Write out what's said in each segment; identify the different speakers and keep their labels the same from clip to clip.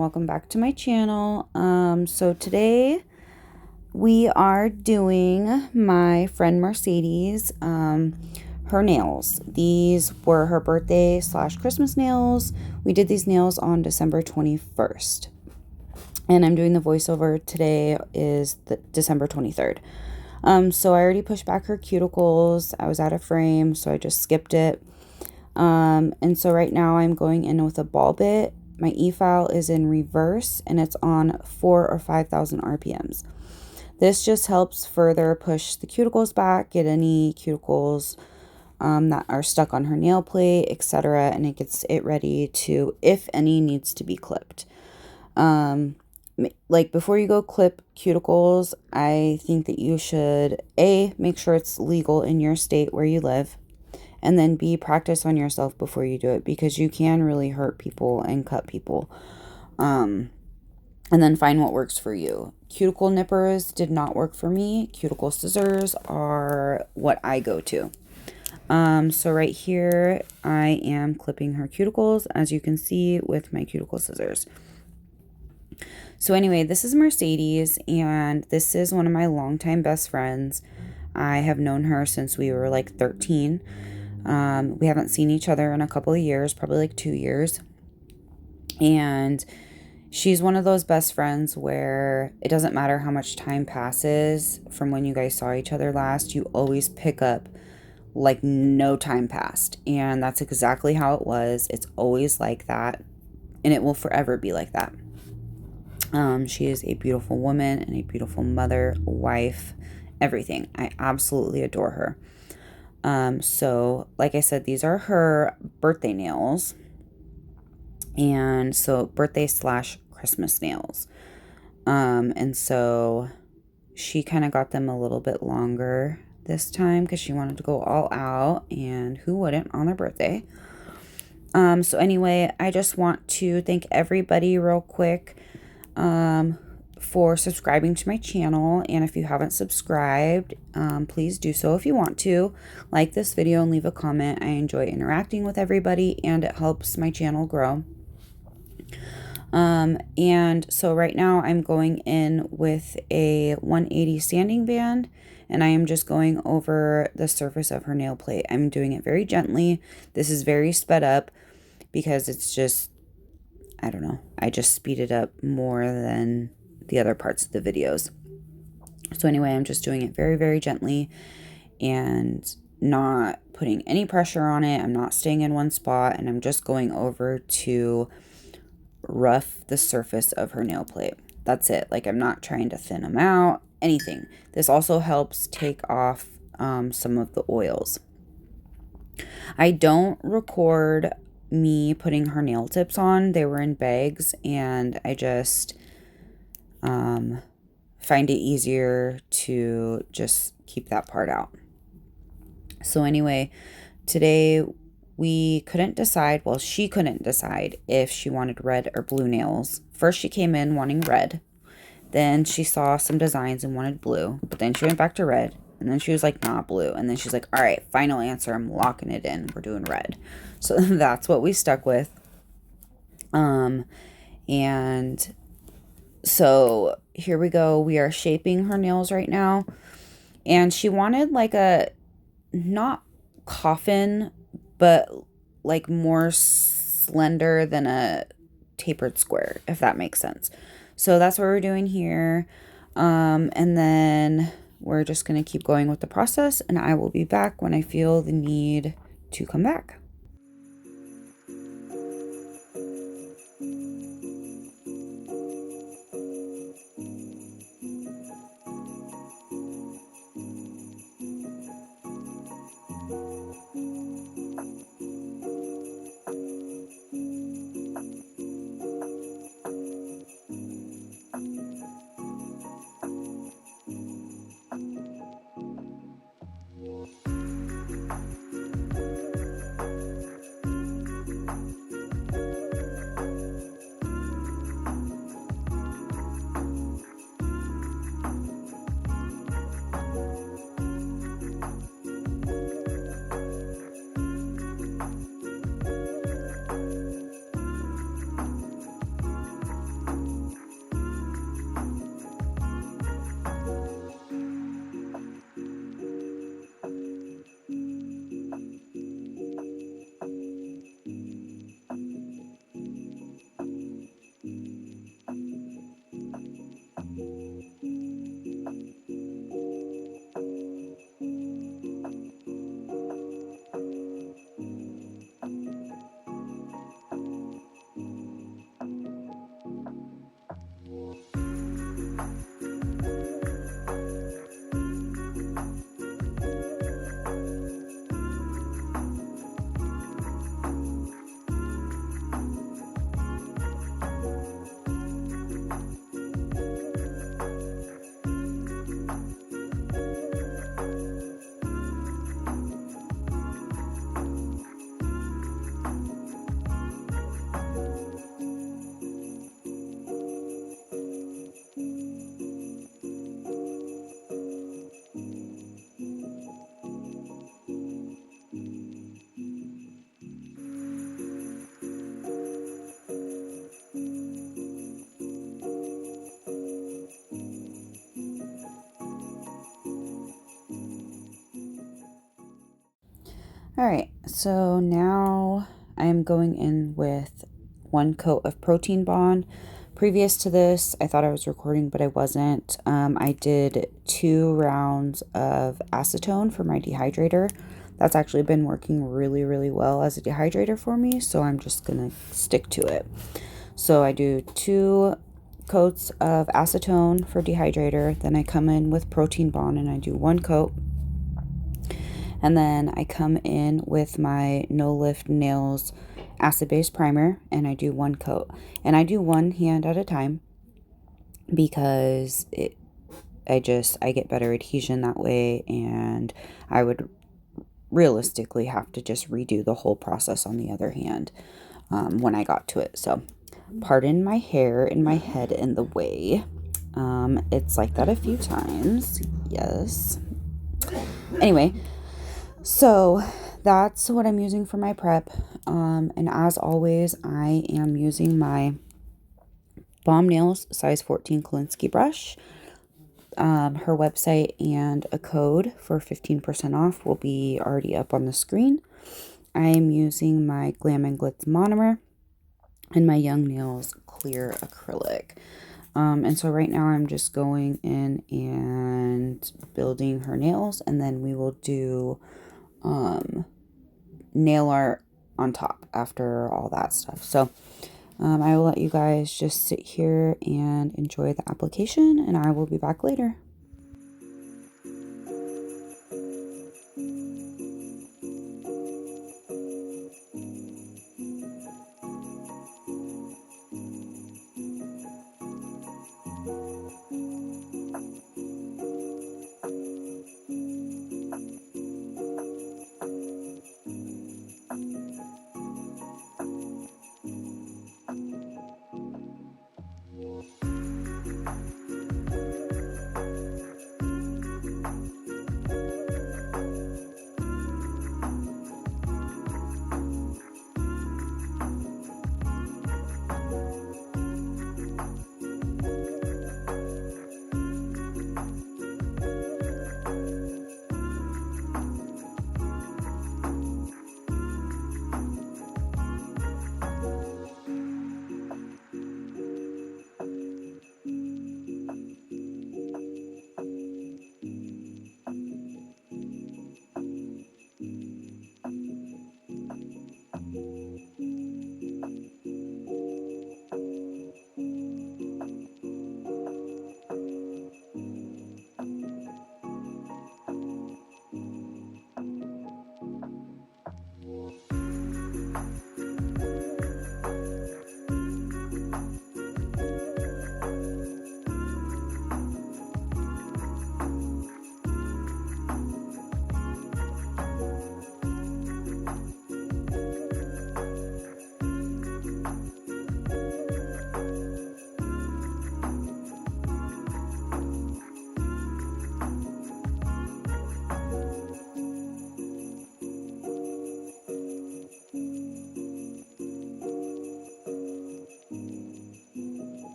Speaker 1: welcome back to my channel. So today we are doing my friend Mercedes, her nails. These were her birthday / Christmas nails. We did these nails on December 21st. And I'm doing the voiceover. Today is the December 23rd. So I already pushed back her cuticles. I was out of frame, so I just skipped it. And so right now I'm going in with a ball bit. My e-file is in reverse and it's on 4,000 or 5,000 RPMs. This just helps further push the cuticles back, get any cuticles that are stuck on her nail plate, etc. And it gets it ready to, if any, needs to be clipped. Like before you go clip cuticles, I think that you should A, make sure it's legal in your state where you live. And then B, practice on yourself before you do it, because you can really hurt people and cut people. And then find what works for you. Cuticle nippers did not work for me. Cuticle scissors are what I go to. So right here, I am clipping her cuticles, as you can see, with my cuticle scissors. So anyway, this is Mercedes, and this is one of my longtime best friends. I have known her since we were like 13. We haven't seen each other in a couple of years, probably like 2 years. And she's one of those best friends where it doesn't matter how much time passes from when you guys saw each other last, you always pick up like no time passed. And that's exactly how it was. It's always like that, and it will forever be like that. She is a beautiful woman and a beautiful mother, wife, everything. I absolutely adore her. So like I said, these are her birthday nails, and so birthday / Christmas nails. And so she kind of got them a little bit longer this time because she wanted to go all out, and who wouldn't on their birthday? So anyway, I just want to thank everybody real quick, for subscribing to my channel. And if you haven't subscribed, please do so if you want to. Like this video and leave a comment. I enjoy interacting with everybody, and it helps my channel grow. And so right now I'm going in with a 180 sanding band, and I am just going over the surface of her nail plate. I'm doing it very gently. This is very sped up because it's just, I don't know, I just speed it up more than the other parts of the videos. So anyway, I'm just doing it very, very gently and not putting any pressure on it. I'm not staying in one spot, and I'm just going over to rough the surface of her nail plate. That's it. Like, I'm not trying to thin them out, anything. This also helps take off some of the oils. I don't record me putting her nail tips on. They were in bags, and I just find it easier to just keep that part out. So anyway, today we couldn't decide, well, she couldn't decide if she wanted red or blue nails. First she came in wanting red, then she saw some designs and wanted blue, but then she went back to red, and then she was like, not blue, and then she's like, all right, final answer, I'm locking it in, we're doing red. So that's what we stuck with. And so here we go. We are shaping her nails right now. And she wanted like a, not coffin, but like more slender than a tapered square, if that makes sense. So that's what we're doing here. And then we're just going to keep going with the process, and I will be back when I feel the need to come back. All right, so now I'm going in with 1 coat of Protein Bond. Previous to this, I thought I was recording, but I wasn't. I did 2 rounds of acetone for my dehydrator. That's actually been working really, really well as a dehydrator for me, so I'm just going to stick to it. So I do 2 coats of acetone for dehydrator, then I come in with Protein Bond and I do 1 coat. And then I come in with my No Lift Nails acid base primer and I do 1 coat. And I do 1 hand at a time because I get better adhesion that way, and I would realistically have to just redo the whole process on the other hand when I got to it. So pardon my hair and my head in the way. It's like that a few times. Yes. Anyway, so that's what I'm using for my prep. And as always, I am using my Bomb Nails size 14 Kolinsky brush. Her website and a code for 15% off will be already up on the screen. I am using my Glam and Glitz monomer and my Young Nails clear acrylic. And so right now I'm just going in and building her nails, and then we will do nail art on top after all that stuff. So I will let you guys just sit here and enjoy the application, and I will be back later.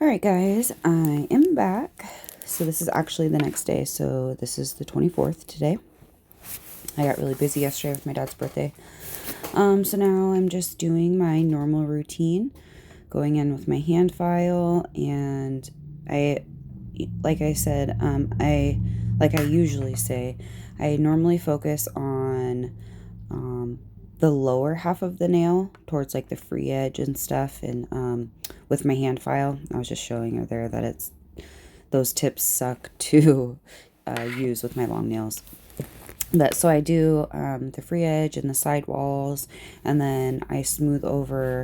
Speaker 1: All right, guys, I am back. So this is actually the next day. So this is the 24th today. I got really busy yesterday with my dad's birthday. So now I'm just doing my normal routine, going in with my hand file, and like I said, like I usually say, I normally focus on the lower half of the nail towards like the free edge and stuff. And with my hand file, I was just showing her there that those tips suck to use with my long nails. But so I do the free edge and the side walls, and then I smooth over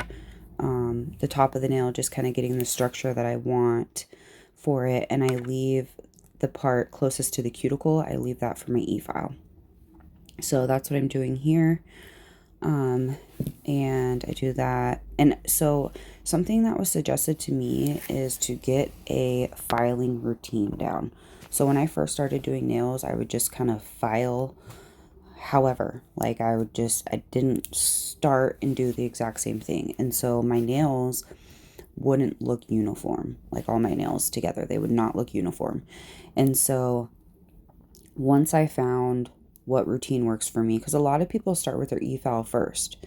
Speaker 1: the top of the nail, just kind of getting the structure that I want for it. And I leave the part closest to the cuticle, I leave that for my e-file. So that's what I'm doing here. And I do that. And so something that was suggested to me is to get a filing routine down. So when I first started doing nails, I would just kind of file however, like I didn't start and do the exact same thing. And so my nails wouldn't look uniform, like all my nails together, they would not look uniform. And so once I found what routine works for me, because a lot of people start with their e-file first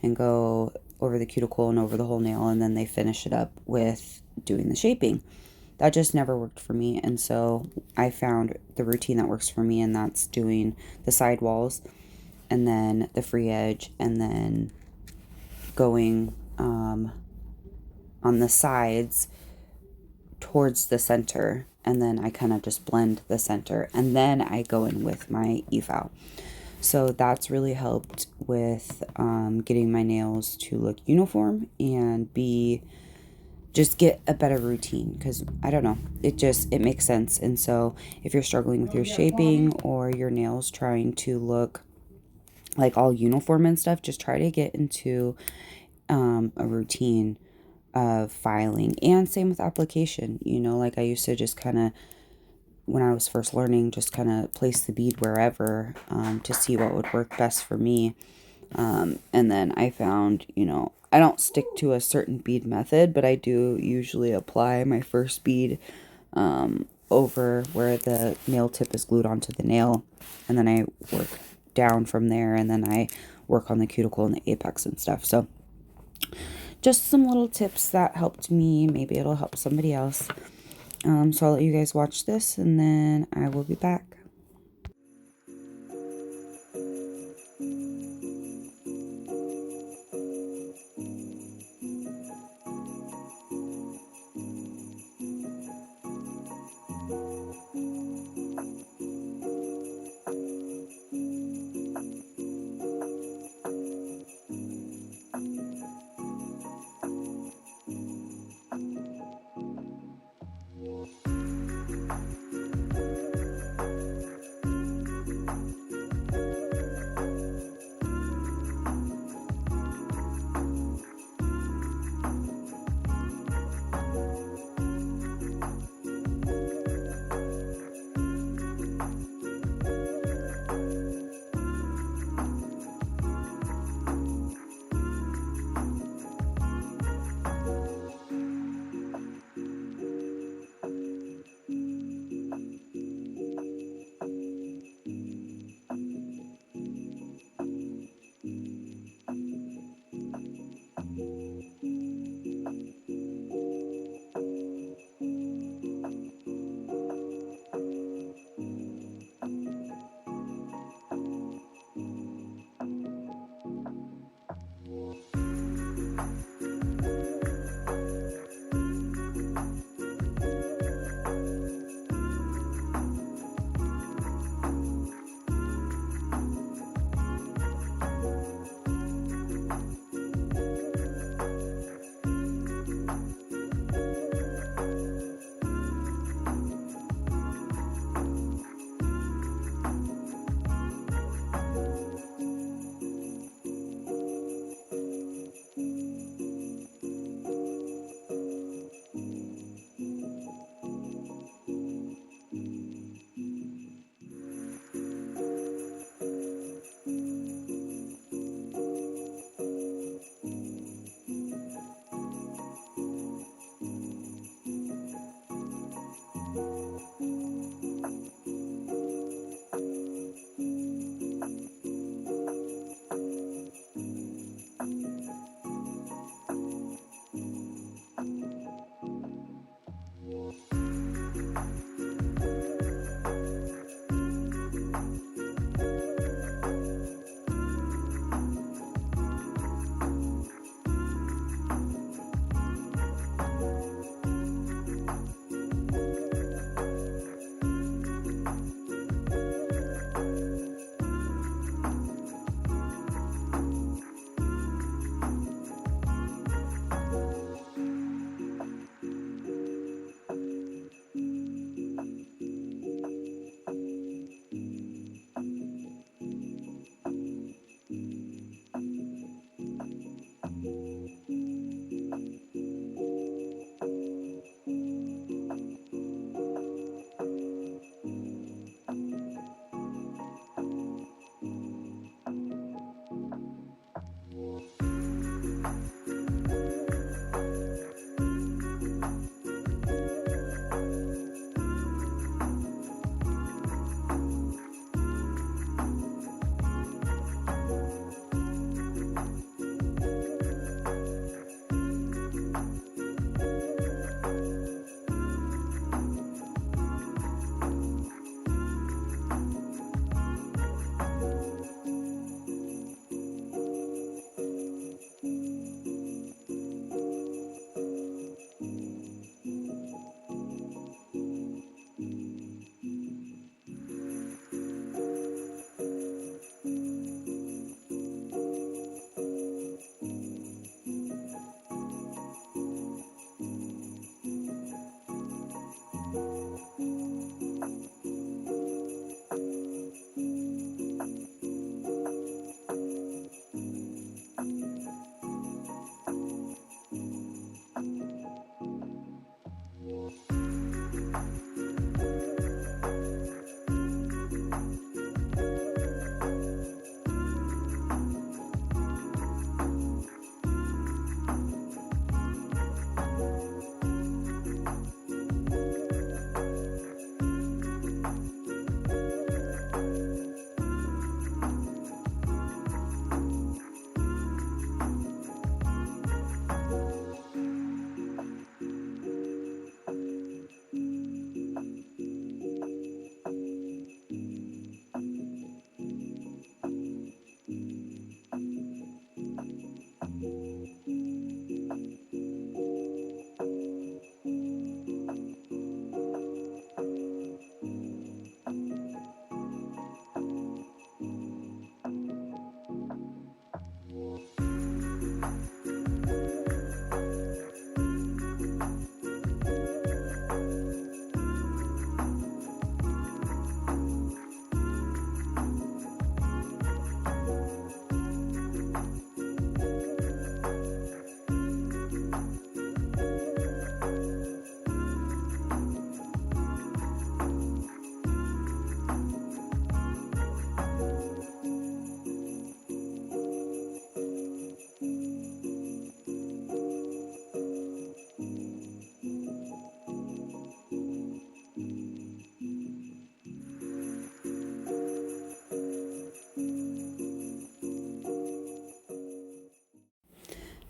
Speaker 1: and go over the cuticle and over the whole nail, and then they finish it up with doing the shaping. That just never worked for me. And so I found the routine that works for me, and that's doing the side walls and then the free edge, and then going on the sides towards the center, and then I kind of just blend the center, and then I go in with my e-file. So that's really helped with getting my nails to look uniform and just get a better routine, because I don't know, it makes sense. And so if you're struggling with your shaping or your nails trying to look like all uniform and stuff, just try to get into a routine of filing. And same with application, like I used to just kind of, when I was first learning, just kind of place the bead wherever to see what would work best for me. And then I found, I don't stick to a certain bead method, but I do usually apply my first bead over where the nail tip is glued onto the nail, and then I work down from there, and then I work on the cuticle and the apex and stuff. So just some little tips that helped me. Maybe it'll help somebody else. So I'll let you guys watch this, and then I will be back.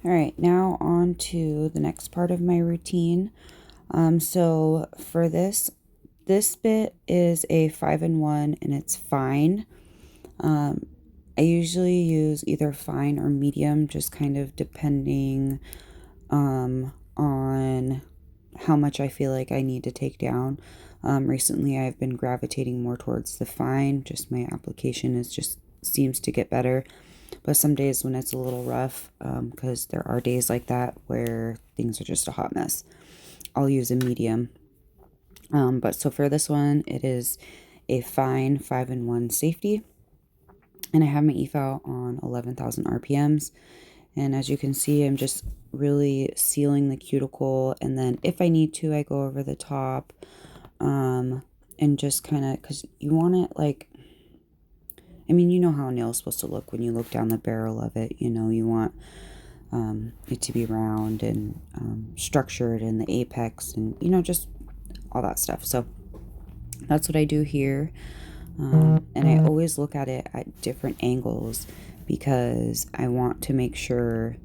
Speaker 1: All right, now on to the next part of my routine. So for this bit is a 5-in-1 and it's fine. I usually use either fine or medium, just kind of depending on how much I feel like I need to take down. Recently, I've been gravitating more towards the fine. Just my application is just seems to get better. But some days when it's a little rough, because there are days like that where things are just a hot mess, I'll use a medium. But so for this one, it is a fine 5-in-1 safety. And I have my eval on 11,000 RPMs. And as you can see, I'm just really sealing the cuticle. And then if I need to, I go over the top. And just kind of, because you want it like, I mean, you know how a nail is supposed to look when you look down the barrel of it. You know, you want it to be round and structured in the apex and, you know, just all that stuff. So that's what I do here. And I always look at it at different angles because I want to make sure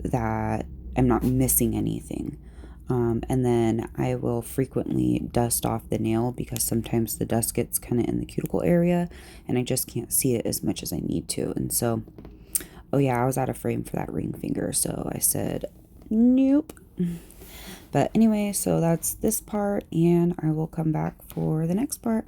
Speaker 1: that I'm not missing anything. And then I will frequently dust off the nail because sometimes the dust gets kind of in the cuticle area and I just can't see it as much as I need to. And so, oh yeah, I was out of frame for that ring finger. So I said, nope. But anyway, so that's this part and I will come back for the next part.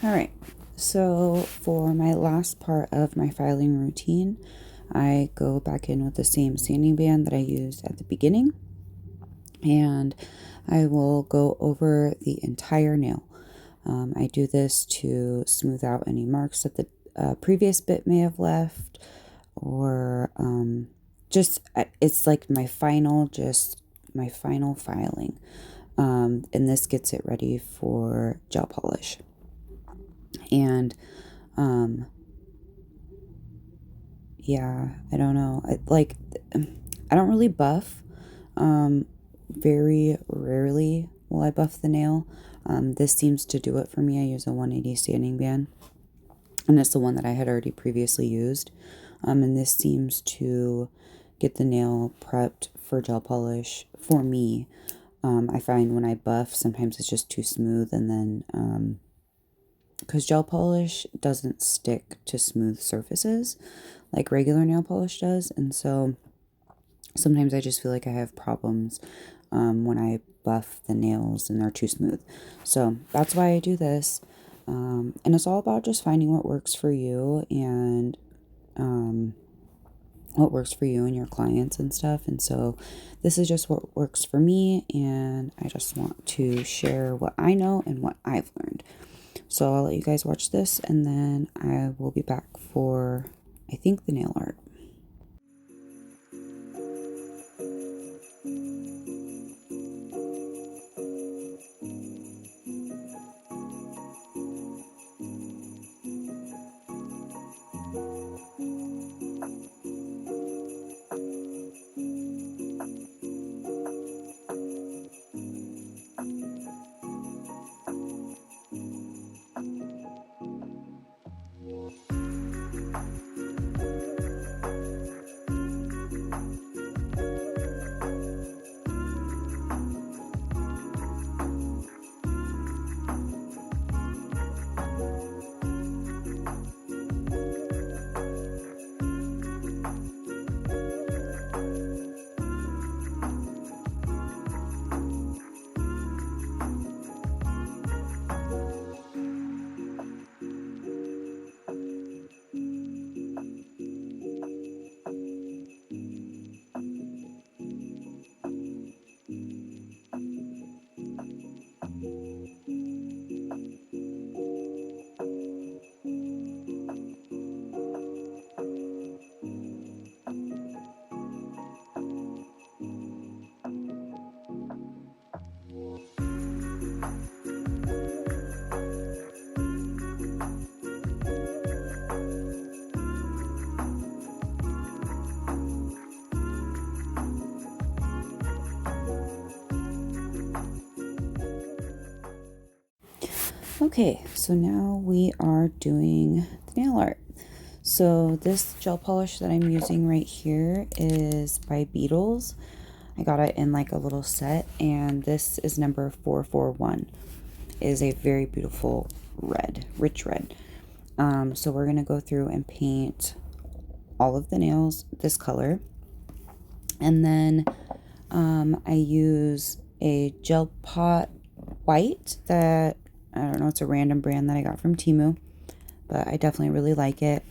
Speaker 1: All right, so for my last part of my filing routine, I go back in with the same sanding band that I used at the beginning, and I will go over the entire nail. I do this to smooth out any marks that the previous bit may have left, or just it's like my final filing, and this gets it ready for gel polish. And yeah, I don't know. I don't really buff. Very rarely while I buff the nail. This seems to do it for me. I use a 180 sanding band, and it's the one that I had already previously used. And this seems to get the nail prepped for gel polish for me. I find when I buff, sometimes it's just too smooth, and then because gel polish doesn't stick to smooth surfaces like regular nail polish does, and so sometimes I just feel like I have problems when I buff the nails and they're too smooth. So that's why I do this. And it's all about just finding what works for you, and what works for you and your clients and stuff. And so this is just what works for me, and I just want to share what I know and what I've learned. So I'll let you guys watch this, and then I will be back for, I think, the nail art. Okay, so now we are doing the nail art. So this gel polish that I'm using right here is by Beetles. I got it in like a little set, and this is number 441. It is a very beautiful red, rich red. So we're gonna go through and paint all of the nails this color, and then I use a gel pot white that, I don't know, it's a random brand that I got from Temu, but I definitely really like it.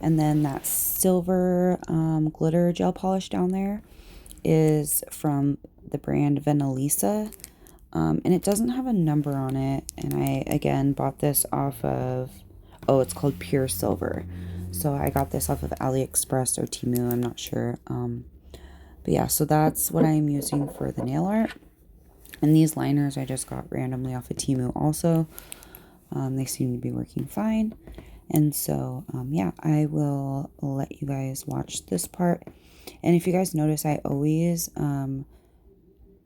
Speaker 1: And then that silver glitter gel polish down there is from the brand Vanillisa, and it doesn't have a number on it. And I, again, bought this off of, oh, it's called Pure Silver. So I got this off of AliExpress or Temu, I'm not sure. But yeah, so that's what I'm using for the nail art. And these liners I just got randomly off of Temu also. They seem to be working fine. And so, yeah, I will let you guys watch this part. And if you guys notice, I always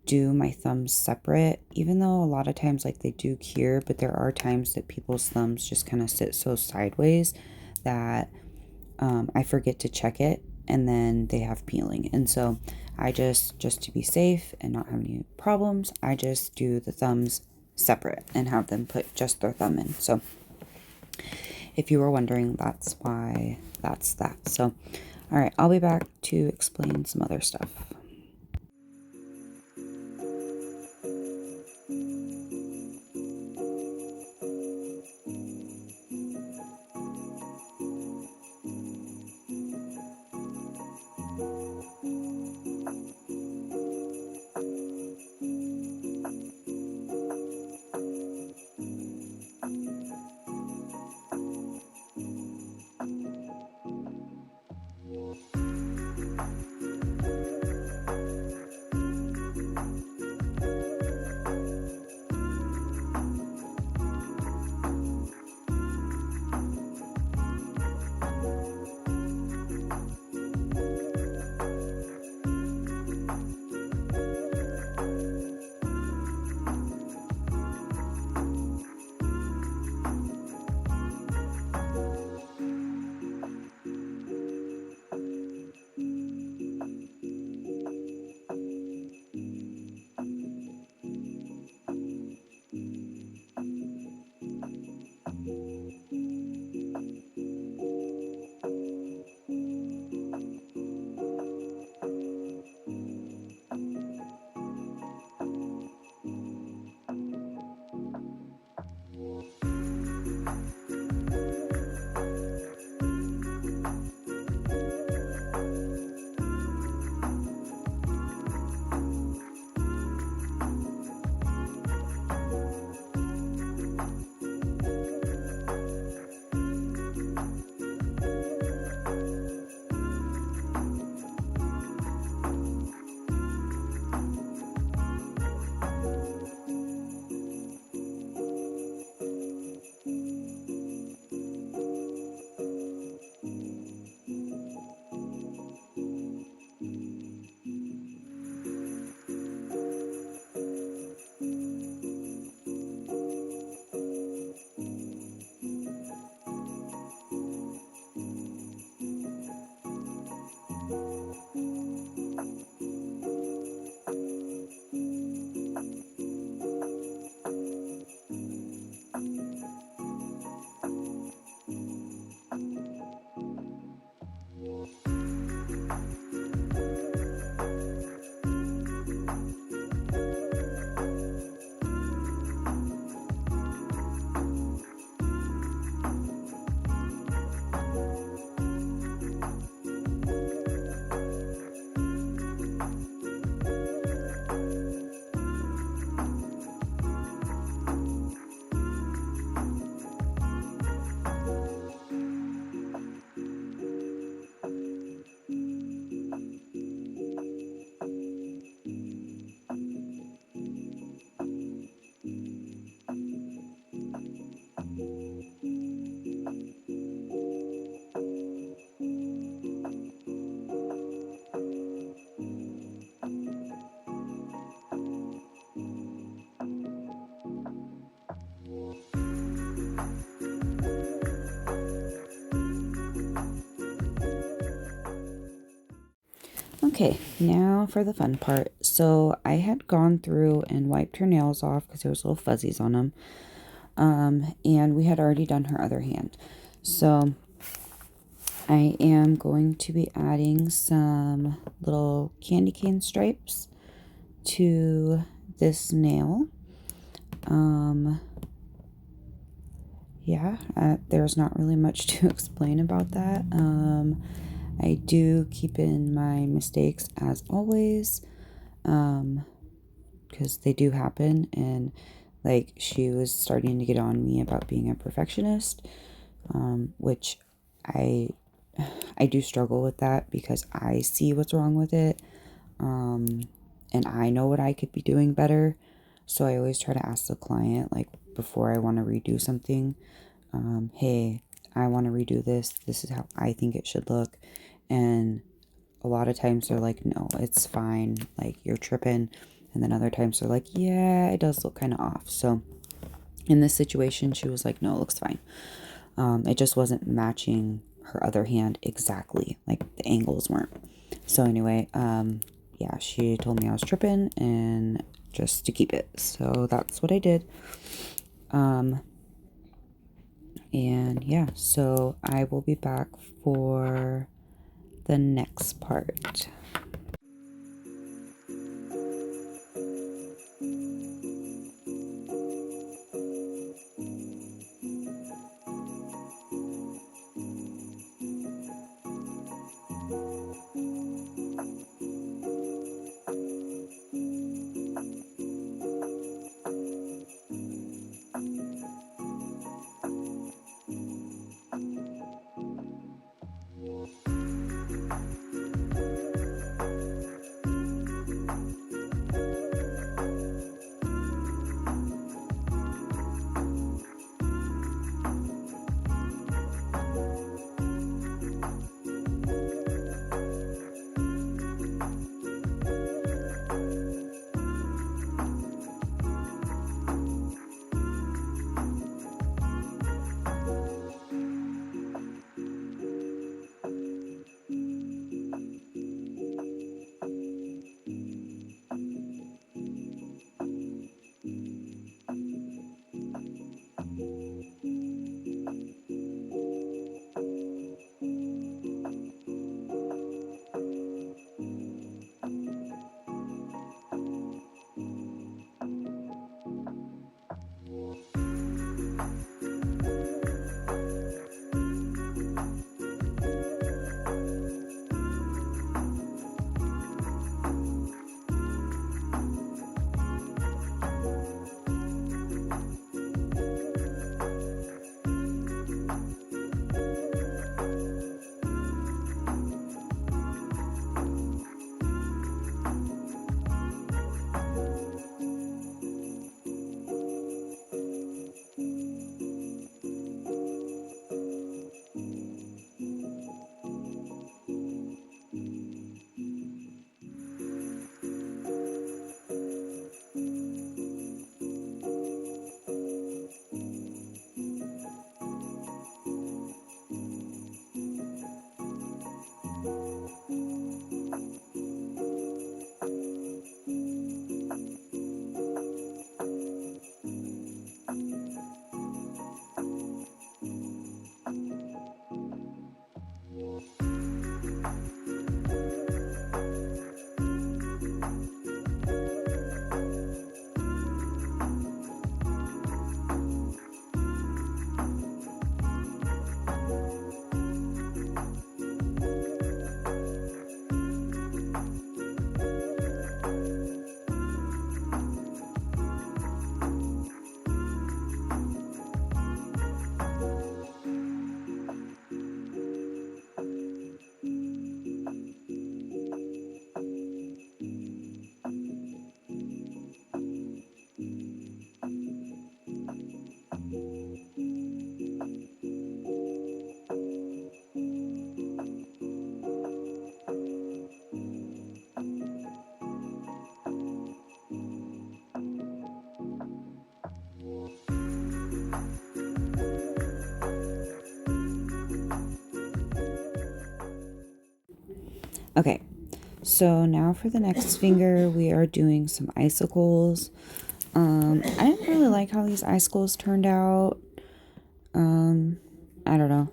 Speaker 1: do my thumbs separate, even though a lot of times like they do cure, but there are times that people's thumbs just kind of sit so sideways that I forget to check it, and then they have peeling. And so I just to be safe and not have any problems, I just do the thumbs separate and have them put just their thumb in. So if you were wondering, that's why that's that. So, all right, I'll be back to explain some other stuff. Okay, now for the fun part. So I had gone through and wiped her nails off because there was little fuzzies on them. And we had already done her other hand. So I am going to be adding some little candy cane stripes to this nail. Yeah, there's not really much to explain about that. I do keep in my mistakes as always, because they do happen, and like she was starting to get on me about being a perfectionist, which I I do struggle with that because I see what's wrong with it, and I know what I could be doing better. So I always try to ask the client, like before I want to redo something, hey, I want to redo this. This is how I think it should look. And a lot of times they're like, no, it's fine. Like, you're tripping. And then other times they're like, yeah, it does look kind of off. So in this situation, she was like, no, it looks fine. It just wasn't matching her other hand exactly. Like, the angles weren't. So anyway, yeah, she told me I was tripping and just to keep it. So that's what I did. And yeah, so I will be back for the next part. Okay, So now for the next finger, we are doing some icicles. I didn't really like how these icicles turned out. I don't know.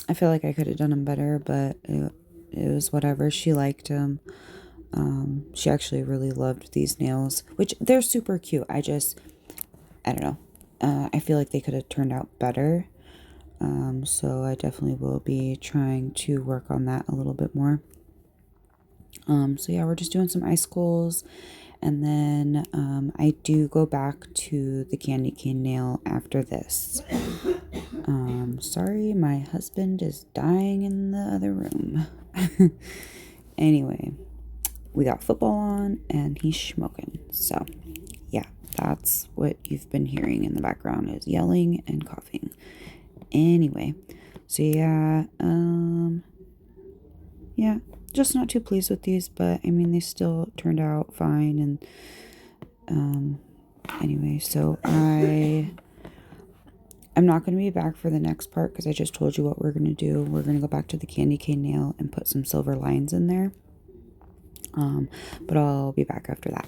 Speaker 1: I feel like I could have done them better, but it was whatever. She liked them. She actually really loved these nails, which they're super cute. I don't know. I feel like they could have turned out better. So I definitely will be trying to work on that a little bit more. So yeah, we're just doing some icicles. And then I do go back to the candy cane nail after this. Sorry, my husband is dying in the other room. Anyway, we got football on and he's smoking. So yeah, that's what you've been hearing in the background is yelling and coughing. Anyway, so yeah, just not too pleased with these, but I mean, they still turned out fine. And anyway, so I'm not going to be back for the next part because I just told you what we're going to do. We're going to go back to the candy cane nail and put some silver lines in there. But I'll be back after that.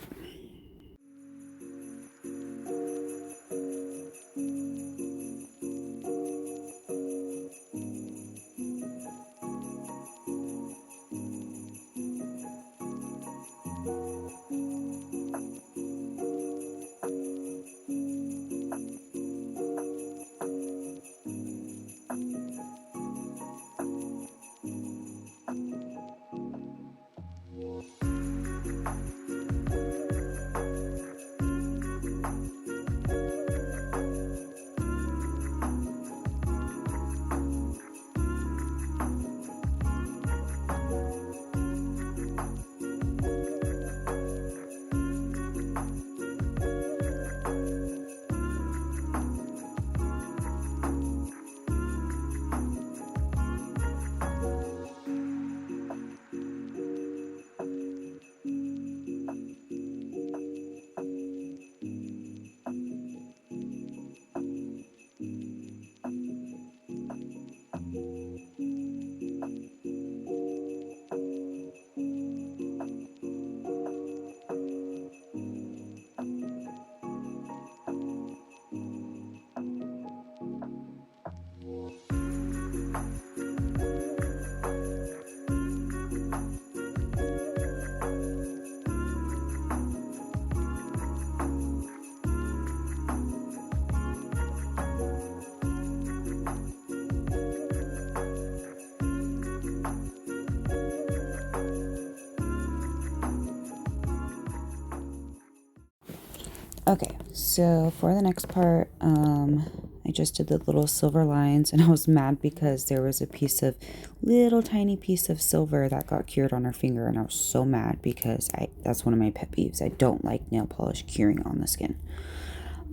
Speaker 1: Okay, so for the next part, I just did the little silver lines, and I was mad because there was a little tiny piece of silver that got cured on her finger, and I was so mad because that's one of my pet peeves. I don't like nail polish curing on the skin.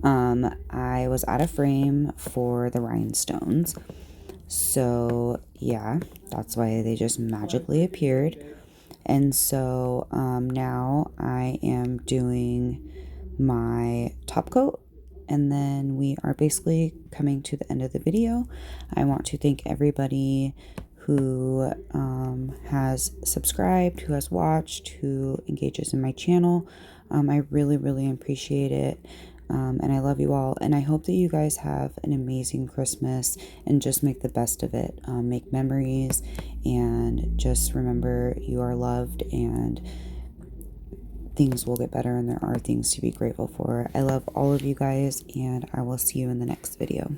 Speaker 1: I was out of frame for the rhinestones, so yeah, that's why they just magically appeared. And so now I am doing my top coat, and then we are basically coming to the end of the video. I want to thank everybody who has subscribed, who has watched, who engages in my channel. I really, really appreciate it. And I love you all, and I hope that you guys have an amazing Christmas and just make the best of it. Make memories, and just remember you are loved, and things will get better, and there are things to be grateful for. I love all of you guys, and I will see you in the next video.